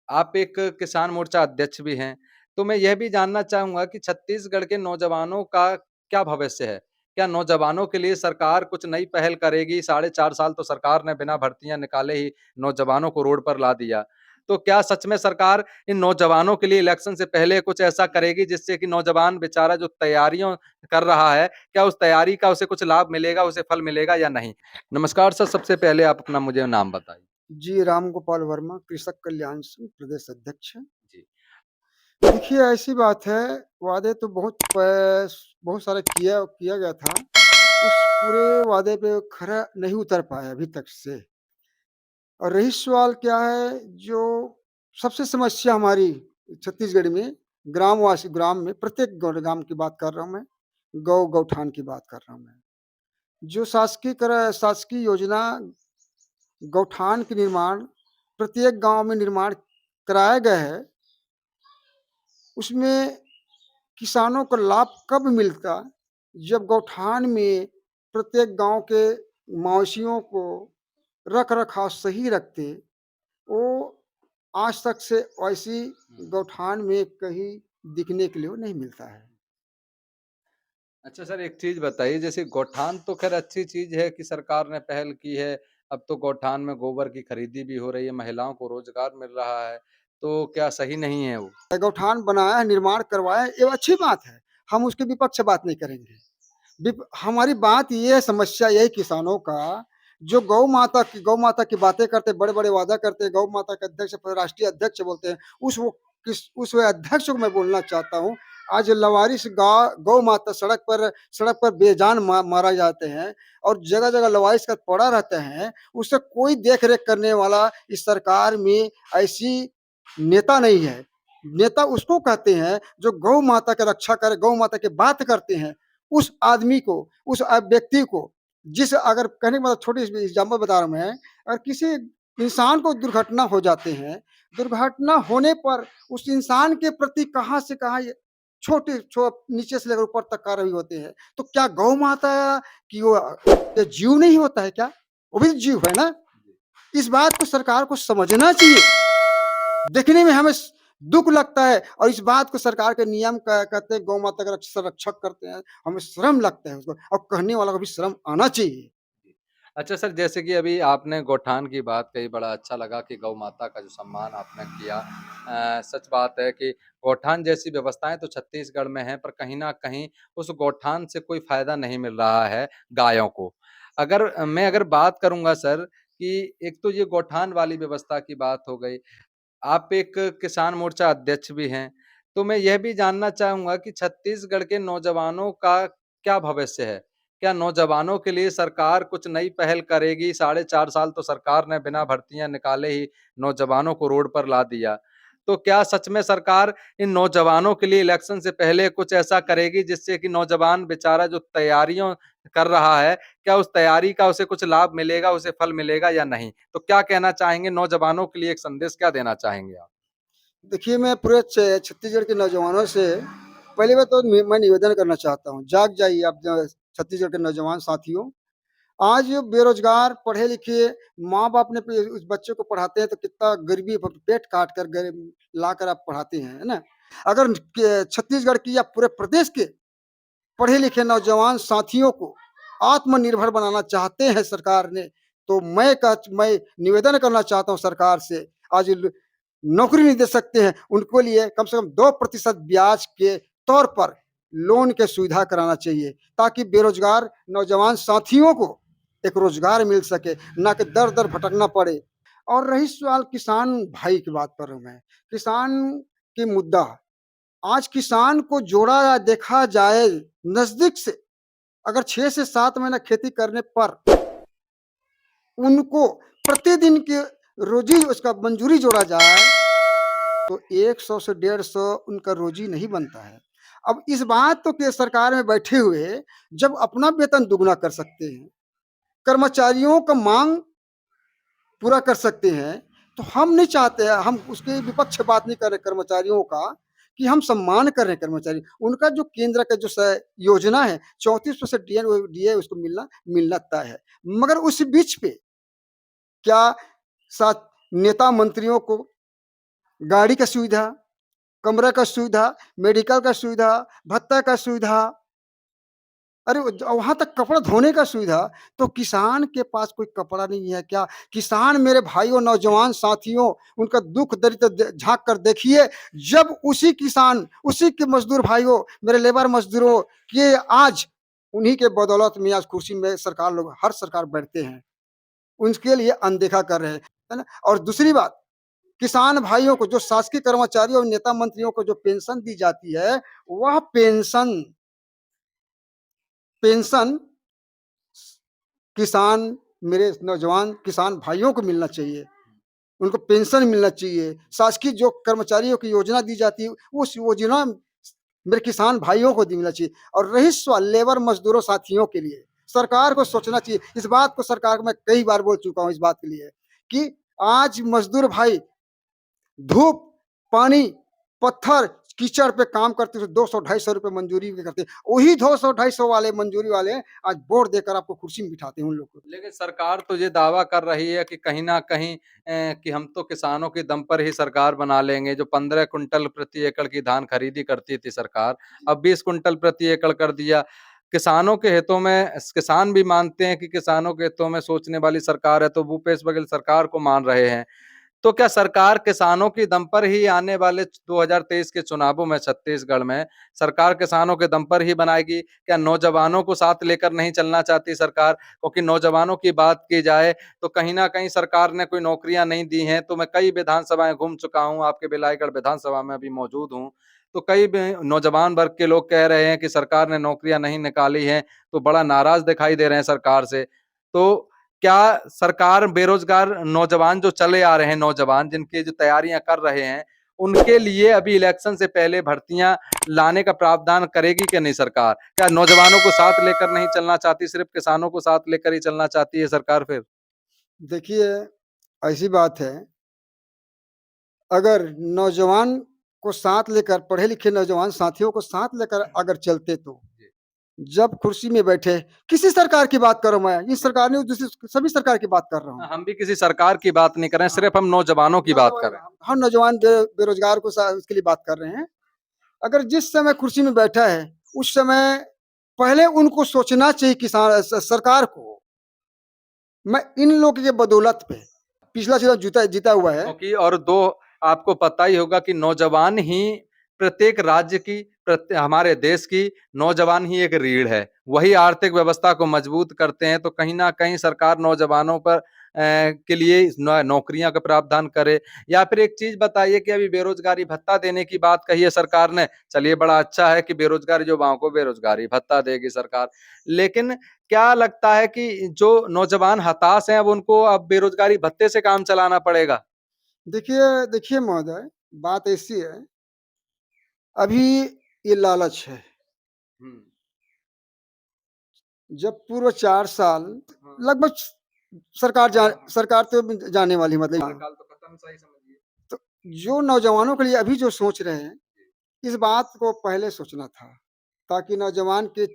आप एक किसान मोर्चा अध्यक्ष भी हैं, तो मैं यह भी जानना चाहूँगा कि छत्तीसगढ़ के नौजवानों का क्या भविष्य है? क्या नौजवानों के लिए सरकार कुछ नई पहल करेगी? साढ़े 4 साल तो सरकार ने बिना भर्तियाँ निकाले ही नौजवानों को रोड पर ला दिया। तो क्या सच में सरकार इन नौजवानों के लिए इलेक्शन से पहले कुछ ऐसा करेगी जिससे कि नौजवान बेचारा जो तैयारियों कर रहा है, क्या उस तैयारी का उसे कुछ लाभ मिलेगा, उसे फल मिलेगा या नहीं? नमस्कार सर, सबसे पहले आप अपना मुझे नाम बताइए? जी, रामगोपाल वर्मा, कृषक कल्याण संघ प्रदेश अध्यक्ष। जी। देखिए, ऐसी बात है, वादे तो बहुत सारा किया गया था। उस पूरे वादे पे खरा नहीं उतर पाया अभी तक से। और रही सवाल क्या है, जो सबसे समस्या हमारी छत्तीसगढ़ में, ग्राम में, प्रत्येक ग्राम की बात कर रहा हूँ मैं, गौठान की बात कर रहा हूँ मैं। जो शासकीय योजना गौठान के निर्माण प्रत्येक गाँव में निर्माण कराया गया है, उसमें किसानों को लाभ कब मिलता, जब गौठान में प्रत्येक गांव के मवेशियों को रख-रखाव सही रखते, वो आज तक से वैसी हुँ। गौठान में कहीं दिखने के लिए वो नहीं मिलता है। अच्छा सर, एक चीज़ बताइए जैसे गौठान तो ख़ैर अच्छी चीज़ है कि सरकार ने पहल की है। अब तो गौठान में गोबर की खरीदी भी हो रही है, महिलाओं को रोज़गार मिल रहा है। तो क्या सही नहीं है वो? गौठान बनाया है, निर्माण करवाया है, ये अच्छी बात है। हम उसके विपक्ष बात नहीं करेंगे। हमारी बात ये है, समस्या यही किसानों का, जो गौ माता की बातें करते, बड़े-बड़े वादा करते, गौ माता के अध्यक्ष राष्ट्रीय अध्यक्ष बोलते हैं, उस वो अध्यक्ष को मैं बोलना चाहता हूँ, आज लवारिस गौ माता सड़क पर बेजान मारा जाते हैं और जगह-जगह लवारिस का पड़ा रहते हैं, उससे कोई देख-रेख करने वाला इस सरकार में ऐसी नेता नहीं है। नेता उसको कहते हैं जो गौ माता की रक्षा करे, गौ माता की बात करते हैं। उस आदमी को, उस व्यक्ति को, जिस अगर कहने का मतलब, छोटी सी एग्जाम्पल बता रहा हूँ मैं, अगर किसी इंसान को दुर्घटना हो जाते हैं, दुर्घटना होने पर उस इंसान के प्रति कहाँ से कहाँ ये नीचे से लेकर ऊपर तक कार्रवाई होते हैं, तो क्या गौ माता की वो ये जीव नहीं होता है क्या? वो भी जीव है ना। इस बात को सरकार को समझना चाहिए। देखने में हमें दुख लगता है और इस बात को सरकार के नियम कहते हैं, गौ माता का संरक्षक करते हैं, हमें शर्म लगता है उसको, और कहने वाला को भी शर्म आना चाहिए। जी। अच्छा सर, जैसे कि अभी आपने गौठान की बात कही, बड़ा अच्छा लगा कि गौ माता का जो सम्मान आपने किया। सच बात है कि गौठान जैसी व्यवस्थाएँ तो छत्तीसगढ़ में हैं, पर कहीं न कहीं उस गौठान से कोई फ़ायदा नहीं मिल रहा है गायों को। मैं अगर बात करूँगा सर कि एक तो ये गौठान वाली व्यवस्था की बात हो गई। आप एक किसान मोर्चा अध्यक्ष भी हैं, तो मैं यह भी जानना चाहूँगा कि छत्तीसगढ़ के नौजवानों का क्या भविष्य है? क्या नौजवानों के लिए सरकार कुछ नई पहल करेगी? साढ़े 4 साल तो सरकार ने बिना भर्तियाँ निकाले ही नौजवानों को रोड पर ला दिया। तो क्या सच में सरकार इन नौजवानों के लिए इलेक्शन से पहले कुछ ऐसा करेगी जिससे कि नौजवान बेचारा जो तैयारियों कर रहा है, क्या उस तैयारी का उसे कुछ लाभ मिलेगा, उसे फल मिलेगा या नहीं? तो क्या कहना चाहेंगे नौजवानों के लिए एक संदेश क्या देना चाहेंगे आप? देखिए, मैं पूरे छत्तीसगढ़ के नौजवानों से पहली बात तो मैं निवेदन करना चाहता हूँ, जाग जाइए आप छत्तीसगढ़ के नौजवान साथियों। आज बेरोजगार पढ़े लिखे माँ बाप ने उस बच्चे को पढ़ाते हैं, तो कितना गरीबी पेट काट कर लाकर आप पढ़ाते हैं, है ना। अगर छत्तीसगढ़ की या पूरे प्रदेश के पढ़े लिखे नौजवान साथियों को आत्मनिर्भर बनाना चाहते हैं सरकार ने, तो मैं निवेदन करना चाहता हूँ सरकार से, आज नौकरी नहीं दे सकते हैं, उनको लिए कम से कम 2% ब्याज के तौर पर लोन के सुविधा कराना चाहिए, ताकि बेरोजगार नौजवान साथियों को एक रोजगार मिल सके, ना कि दर-दर भटकना पड़े। और रही सवाल किसान भाई की बात कर रहा हूँ मैं, किसान की मुद्दा, आज किसान को जोड़ा या देखा जाए नज़दीक से, अगर 6 से 7 महीना खेती करने पर उनको प्रतिदिन की रोज़ी उसका मंजूरी जोड़ा जाए, तो 100 से 150 उनका रोज़ी नहीं बनता है। अब इस बात तो के सरकार में बैठे हुए जब अपना वेतन दुगुना कर सकते हैं, कर्मचारियों का माँग पूरा कर सकते हैं, तो हम नहीं चाहते हैं, हम उसके विपक्ष बात नहीं कर रहे कर्मचारियों का, कि हम सम्मान कर रहे हैं कर्मचारी। उनका जो केंद्र का जो योजना है, 34% डीए उसको मिलना तय है। मगर उस बीच पे क्या साथ नेता मंत्रियों को गाड़ी का सुविधा, कमरा का सुविधा, मेडिकल का सुविधा, भत्ता का सुविधा, अरे वहाँ तक कपड़ा धोने का सुविधा। तो किसान के पास कोई कपड़ा नहीं है क्या? किसान मेरे भाइयों, नौजवान साथियों, उनका दुःख दर्द झाँक कर देखिए। जब उसी किसान, उसी के मज़दूर भाइयों, मेरे लेबर मज़दूरों, ये आज उन्हीं के बदौलत में आज कुर्सी में सरकार लोग, हर सरकार बैठते हैं। उनके लिए अनदेखा कर रहे हैं, है ना? और दूसरी बात, किसान भाइयों को जो शासकीय कर्मचारियों और नेता मंत्रियों को जो पेंशन दी जाती है, वह पेंशन पेंशन किसान, मेरे नौजवान किसान भाइयों को मिलना चाहिए। उनको पेंशन मिलना चाहिए। शासकीय जो कर्मचारियों की योजना दी जाती है, उस योजना मेरे किसान भाइयों को मिलना चाहिए। और रही सवाल लेबर मजदूरों साथियों के लिए, सरकार को सोचना चाहिए। इस बात को सरकार को मैं कई बार बोल चुका हूँ इस बात के लिए कि आज मजदूर भाई धूप, पानी, पत्थर, कीचड़ पे काम करते थे, 200-250 रुपए मंजूरी भी करते। वही 200-250 वाले मंजूरी वाले आज वोट देकर आपको कुर्सी में बिठाते हैं उन लोग को। लेकिन सरकार तो ये दावा कर रही है कि कहीं न कहीं कि हम तो किसानों के दम पर ही सरकार बना लेंगे। जो 15 क्विंटल प्रति एकड़ की धान खरीदी करती थी सरकार, अब 20 क्विंटल प्रति एकड़ कर दिया। किसानों के हितों में किसान भी मानते हैं कि किसानों के हितों में सोचने वाली सरकार है, तो भूपेश बघेल सरकार को मान रहे हैं। तो क्या सरकार किसानों की दम पर ही आने वाले 2023 के चुनावों में छत्तीसगढ़ में सरकार किसानों के दम पर ही बनाएगी? क्या नौजवानों को साथ लेकर नहीं चलना चाहती सरकार? क्योंकि नौजवानों की बात की जाए तो कहीं न कहीं सरकार ने कोई नौकरियाँ नहीं दी हैं। तो मैं कई विधानसभाएँ घूम चुका हूँ, आपके बिलाईगढ़ विधानसभा में अभी मौजूद हूँ। तो कई नौजवान वर्ग के लोग कह रहे हैं कि सरकार ने नौकरियाँ नहीं निकाली हैं, तो बड़ा नाराज़ दिखाई दे रहे हैं सरकार से। तो क्या सरकार बेरोजगार नौजवान जो चले आ रहे हैं, नौजवान जिनकी जो तैयारियां कर रहे हैं, उनके लिए अभी इलेक्शन से पहले भर्तियां लाने का प्रावधान करेगी कि नहीं सरकार? क्या नौजवानों को साथ लेकर नहीं चलना चाहती, सिर्फ किसानों को साथ लेकर ही चलना चाहती है सरकार फिर? देखिए, ऐसी बात है, अगर नौजवान को साथ लेकर, पढ़े लिखे नौजवान साथियों को साथ लेकर अगर चलते तो, जब कुर्सी में बैठे, किसी सरकार की बात कर रहा हूँ मैं, इस सरकार नहीं, दूसरी सभी सरकार की बात कर रहा हूँ। हम भी किसी सरकार की बात नहीं कर रहे हैं, सिर्फ हम नौजवानों की बात कर रहे हैं। हर नौजवान बेरोजगार को उसके लिए बात कर रहे हैं। अगर जिस समय कुर्सी में बैठा है, उस समय पहले उनको सोचना चाहिए, किसान सरकार को। मैं इन लोगों के बदौलत पे पिछला चुनाव जीता जीता हुआ है। क्योंकि और 2 आपको पता ही होगा कि नौजवान ही प्रत्येक राज्य की हमारे देश की नौजवान ही एक रीढ़ है। वही आर्थिक व्यवस्था को मजबूत करते हैं, तो कहीं न कहीं सरकार नौजवानों पर के लिए नौकरियाँ का प्रावधान करे। या फिर एक चीज़ बताइए कि अभी बेरोज़गारी भत्ता देने की बात कही है सरकार ने। चलिए बड़ा अच्छा है कि बेरोज़गार युवाओं को बेरोज़गारी भत्ता देगी सरकार। लेकिन क्या लगता है कि जो नौजवान हताश हैं, अब उनको अब बेरोज़गारी भत्ते से काम चलाना पड़ेगा? देखिए देखिए महोदय, बात ऐसी है, अभी ये लालच है। हुँ। जब पूर्व 4 साल हाँ, लगभग हाँ, हाँ। सरकार तो जाने वाली, मतलब कार्यकाल तो खत्म सा ही समझिए। तो जो नौजवानों के लिए अभी जो सोच रहे हैं, इस बात को पहले सोचना था, ताकि नौजवान के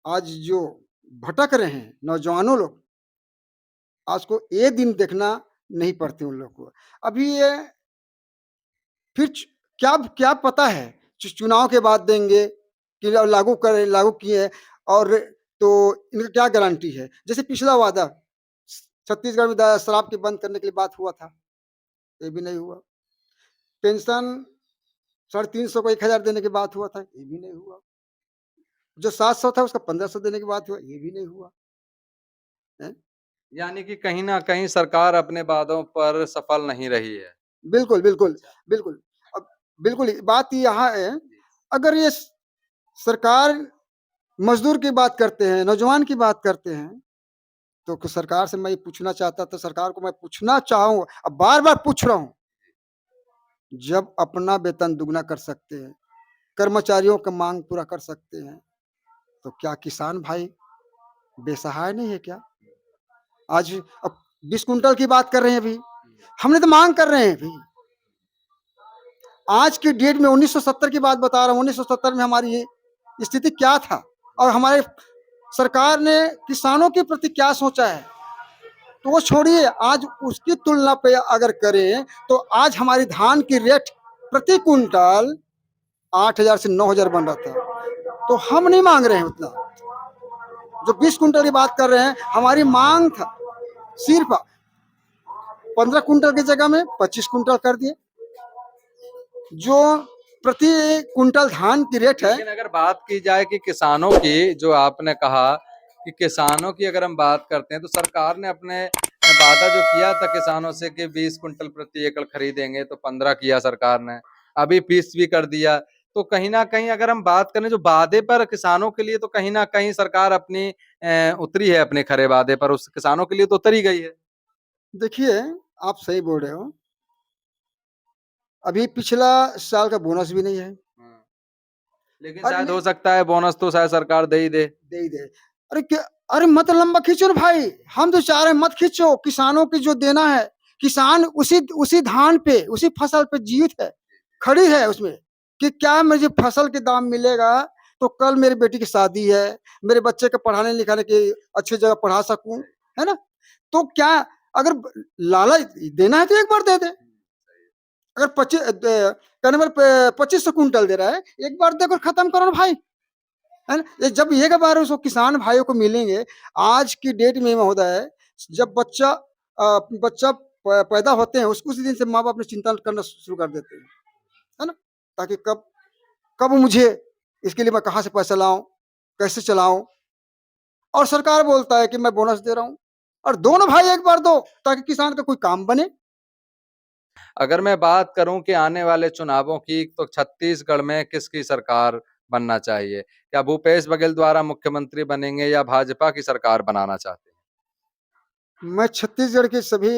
आज जो भटक रहे हैं नौजवानों लोग, आज को ये दिन देखना नहीं पड़ते उन लोग को। अभी ये फिर क्या क्या पता है, चुनाव के बाद देंगे कि लागू किए, और तो इनका क्या गारंटी है? जैसे पिछला वादा छत्तीसगढ़ में शराब के बंद करने के लिए बात हुआ था, ये भी नहीं हुआ। पेंशन 350 को 1000 देने की बात हुआ था, ये भी नहीं हुआ। जो 700 था उसका 1500 देने की बात हुआ, ये भी नहीं हुआ। हैं? यानी कि कहीं न कहीं सरकार अपने वादों पर सफल नहीं रही है। बिल्कुल, बिल्कुल, अच्छा। बिल्कुल। अब बिल्कुल बात यहाँ है, अगर ये सरकार मज़दूर की बात करते हैं, नौजवान की बात करते हैं, तो सरकार से मैं ये पूछना चाहता था, सरकार को मैं पूछना चाहूँ, अब बार-बार पूछ रहा हूँ, जब अपना वेतन दुगना कर सकते हैं, कर्मचारियों का माँग पूरा कर सकते हैं, तो क्या किसान भाई बेसहाय नहीं है क्या? आज अब 20 कुंटल की बात कर रहे हैं अभी, हमने तो माँग कर रहे हैं अभी। आज की डेट में 1970 की बात बता रहा हूँ, 1970 में हमारी ये स्थिति क्या था और हमारे सरकार ने किसानों के प्रति क्या सोचा है? तो वो छोड़िए, आज उसकी तुलना पे अगर करें तो आज हमारी धान की रेट प्रति क्विंटल 8,000 से 9,000 बन रहा था। तो हम नहीं मांग रहे हैं उतना। जो 20 क्विंटल की बात कर रहे हैं, हमारी मांग था सिर्फ 15 क्विंटल की जगह में 25 क्विंटल कर दिए। जो प्रति क्विंटल धान की रेट है। लेकिन अगर बात की जाए कि किसानों की, जो आपने कहा कि किसानों की अगर हम बात करते हैं, तो सरकार ने अपने वादा जो किया था किसानों से कि 20 कुंटल प्रति एकड़ खरीदेंगे, तो 15 किया सरकार ने, अभी 20 भी कर दिया। तो कहीं ना कहीं अगर हम बात करें जो वादे पर किसानों के लिए, तो कहीं ना कहीं सरकार अपनी उतरी है अपने खरे वादे पर, उस किसानों के लिए तो उतरी गई है। देखिए, आप सही बोल रहे हो। अभी पिछला साल का बोनस भी नहीं है। लेकिन अरे शायद नहीं, हो सकता है बोनस तो शायद सरकार दे ही दे। दे ही दे। अरे क्या, अरे मत लंबा खींचो ना भाई, हम तो चाह रहे हैं मत खींचो। किसानों की जो देना है, किसान उसी उसी धान पे, उसी फसल पे जीवित है, खड़ी है उसमें कि क्या मुझे फसल के दाम मिलेगा तो कल मेरी बेटी की शादी है, मेरे बच्चे को पढ़ाने लिखाने की अच्छी जगह पढ़ा सकूं, है ना। तो क्या, अगर लालच देना है तो एक बार दे दे। अगर 2500 क्विंटल दे रहा है, एक बार देकर खत्म करो ना भाई, है ना। जब एक बार उसको किसान भाइयों को मिलेंगे। आज की डेट में महोदय, जब बच्चा पैदा होते हैं, उसको उसी दिन से माँ बाप ने चिंता करना शुरू कर देते हैं, है ना। ताकि कब कब मुझे इसके लिए मैं कहाँ से पैसा लाऊं, कैसे चलाऊं। और सरकार बोलता है कि मैं बोनस दे रहा हूं। और दोनों भाई एक बार दो, ताकि किसान का कोई काम बने। अगर मैं बात करूं कि आने वाले चुनावों की, तो छत्तीसगढ़ में किसकी सरकार बनना चाहिए? क्या भूपेश बघेल द्वारा मुख्यमंत्री बनेंगे या भाजपा की सरकार बनाना चाहते हैं? मैं छत्तीसगढ़ के सभी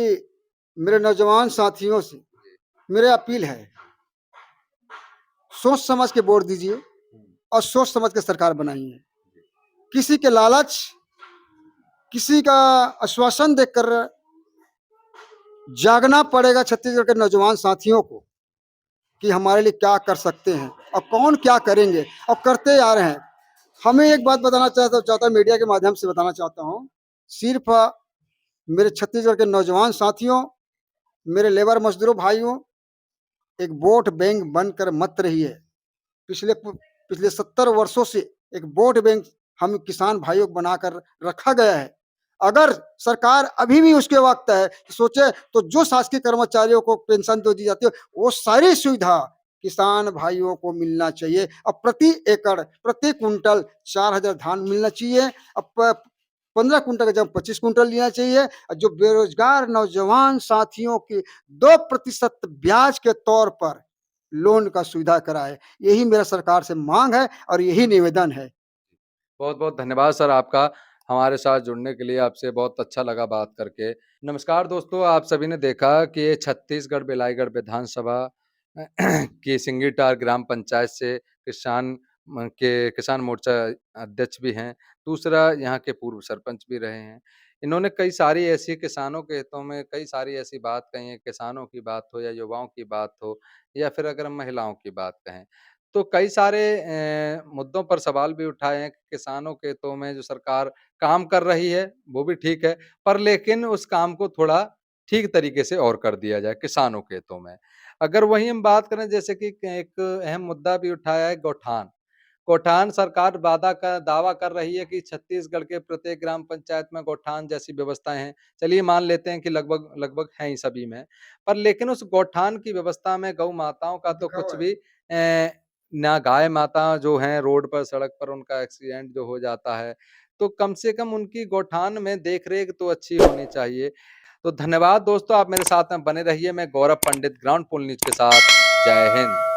मेरे नौजवान साथियों से मेरे अपील है, सोच समझ के वोट दीजिए और सोच समझ के सरकार बनाइए। किसी के लालच, किसी का आश्वासन देखकर जागना पड़ेगा छत्तीसगढ़ के नौजवान साथियों को कि हमारे लिए क्या कर सकते हैं और कौन क्या करेंगे और करते आ रहे हैं। हमें एक बात बताना चाहता हूँ, मीडिया के माध्यम से बताना चाहता हूँ। सिर्फ मेरे छत्तीसगढ़ के नौजवान साथियों, मेरे लेबर मजदूरों भाइयों, एक वोट बैंक बनकर मत रहिए। पिछले पिछले 70 वर्षों से एक वोट बैंक हम किसान भाइयों को बनाकर रखा गया है। अगर सरकार अभी भी उसके वक्त है कि सोचे, तो जो शासकीय कर्मचारियों को पेंशन तो दी जाती है, वो सारी सुविधा किसान भाइयों को मिलना चाहिए। अब प्रति एकड़, प्रति कुंटल 4,000 धान मिलना चाहिए। अब 15 कुंटल का जब 25 कुंटल लेना चाहिए। जो बेरोजगार नौजवान साथियों की 2% ब्याज के तौर पर लोन का सुविधा कराए, यही मेरा सरकार से मांग है और यही निवेदन है। बहुत-बहुत धन्यवाद सर आपका, हमारे साथ जुड़ने के लिए। आपसे बहुत अच्छा लगा बात करके। नमस्कार दोस्तों, आप सभी ने देखा कि ये छत्तीसगढ़ बेलाईगढ़ विधानसभा की सिंगीटार ग्राम पंचायत से किसान मोर्चा अध्यक्ष भी हैं, दूसरा यहाँ के पूर्व सरपंच भी रहे हैं। इन्होंने कई सारी ऐसी किसानों के हितों में कई सारी ऐसी बात कही है, किसानों की बात हो या युवाओं की बात हो या फिर अगर हम महिलाओं की बात कहें। तो कई सारे मुद्दों पर सवाल भी उठाए हैं कि किसानों के हितों में जो सरकार काम कर रही है, वो भी ठीक है, पर लेकिन उस काम को थोड़ा ठीक तरीके से और कर दिया जाए किसानों के हितों में। अगर वहीं हम बात करें, जैसे कि एक अहम मुद्दा भी उठाया है गौठान। गौठान सरकार दावा कर रही है कि छत्तीसगढ़ के प्रत्येक ग्राम पंचायत में गौठान जैसी व्यवस्थाएँ हैं। चलिए मान लेते हैं कि लगभग लगभग हैं ही सभी में। पर लेकिन उस गौठान की व्यवस्था में गौ माताओं का तो दिखा कुछ हुआ है। भी ना गाय माता जो हैं रोड पर, सड़क पर उनका एक्सीडेंट जो हो जाता है, तो कम से कम उनकी गौठान में देख-रेख तो अच्छी होनी चाहिए। तो धन्यवाद दोस्तों, आप मेरे साथ में बने रहिए। मैं गौरव पंडित, ग्राउंड पुल न्यूज़ के साथ। जय हिंद।